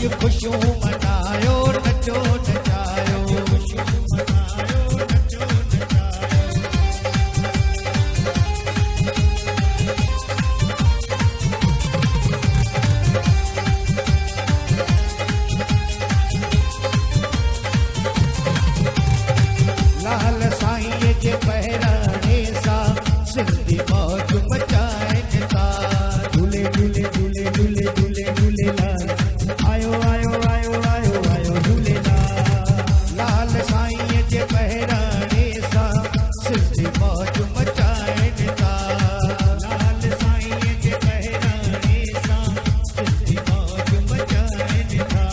अज खुशियों मनायो नचो नचायो खुशियों मनायो नचो नचायो लाल साईं जे पहराणे सा सिंधी मौज मचाए ता झूले झूले झूले झूले झूले झूलेलाल आयो आयो आयो आयो आयो झूलेलाल लाल साईं जे पहराणे सा सिंधी मौज मचाए ता लाल साईं जे पहराणे सा सिंधी मौज मचाए ता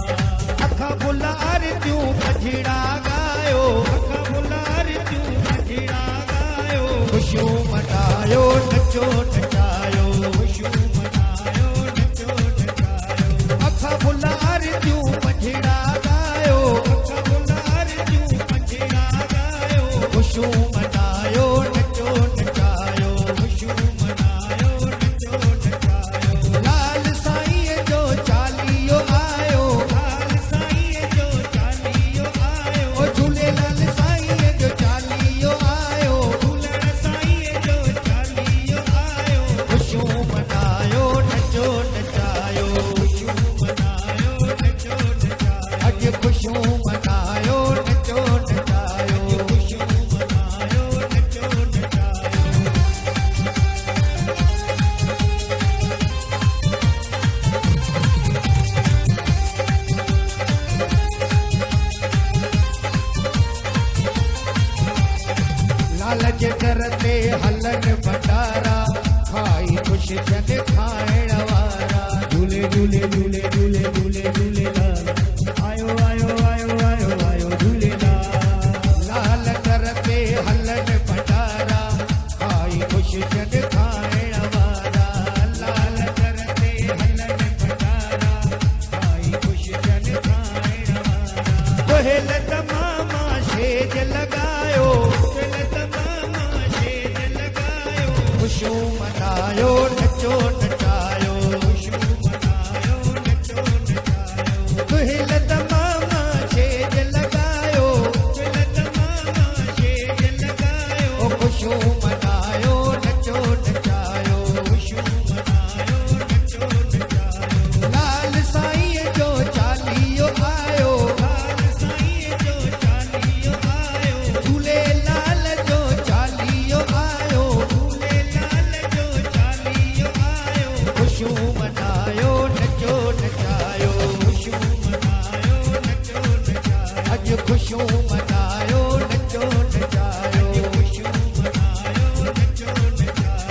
अखा बुलार त्यूं मझड़ा गायो अखा बुलार त्यूं मझड़ा गायो खुशियों मनायो नचो नचायो खुशियों मनायो नचो नचायो अखा बुलार त्यूं मझड़ा गायो अखा बुलार त्यूं मझड़ा गायो खुशियों मनायो नचो नचायो खुशियों मनायो नचो नचायो लाल साईं जो चालीहो आयो लाल साईं जो चालीहो आयो ओ झूलेलाल साईं जो चालीहो आयो झूलण साईं जो चालीहो आयो खुशियों मनायो नचो नचायो खुशियों मनायो नचो नचायो अज खुशियों मनायो नचो नचायो खुशियों मनायो नचो नचायो लाल जे दर ते हलन भंडारा खाई खुश जन खाइण वारा झूले झूले झूले झूले झूले झूलेलाल आयो आयो आयो आयो आयो झूलेलाल लाल दर ते हलन भंडारा खाई खुश जन खाइण वारा लाल दर ते हलन भंडारा खाई खुश जन खाइण वारा कोहल तमामा शेज लगायो खुशियों मनायो नचो नचायो खुशियों मनायो नचो नचायो दुहिल तमामा शेज लगायो दुहिल तमामा शेज लगायो खुशियों मनायो नचो नचायो खुशियों मनायो नचो नचायो लाल साईं जो चालीहो आयो लाल साईं जो चालीहो आयो झूलेलाल जो चालीहो आयो खुशियों मनायो नचो नचायो खुशियों मनायो नचो नचायो अज खुशियों मनायो नचो नचायो खुशियों मनायो नचो नचायो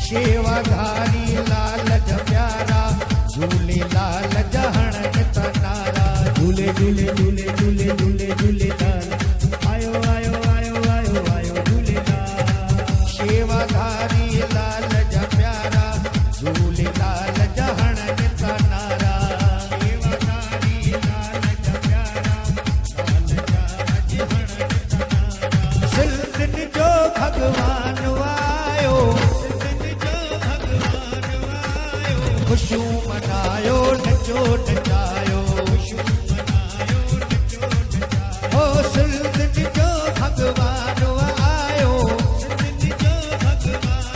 शेवाधारी लाल जा प्यारा झूले लाल जहण तनारा झूले झूले झूले झूले झूले झूलेलाल आयो आयो आयो आयो आयो झूलेलाल शेवाधारी लाल जा प्यारा झूले लाल जहण तनारा शेवाधारी लाल जा प्यारा लाल जहण तनारा सिंधन जो भगवान आयो खुशियों मनायो नचो नचायो खुशियों मनायो नचो नचायो ओ सिंधन जो भगवान आयो सिंधन जो भगवान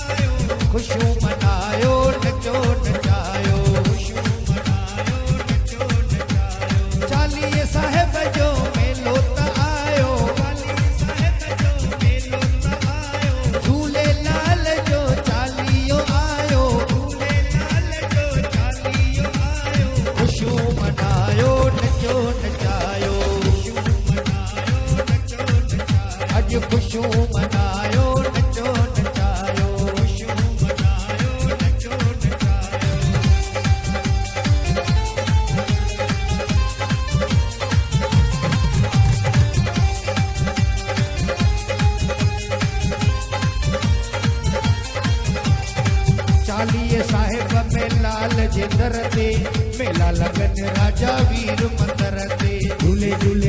आयो खुशियों मनायो नचो नचायो खुशियों मनायो नचो नचायो चालीहे साहिब जो मेलो त आयो चालीहे साहिब जो मेलो त आयो झूलेलाल जो चालीहो आयो खुशियों मनायो नचो नचायो खुशियों मनायो नचो नचायो अज खुशियों मनायो नचो नचायो खुशियों मनायो नचो नचायो चालीहे साहिब में लाल जे दर ते मेला लगन राजा वीर मंदर ते झूले झूले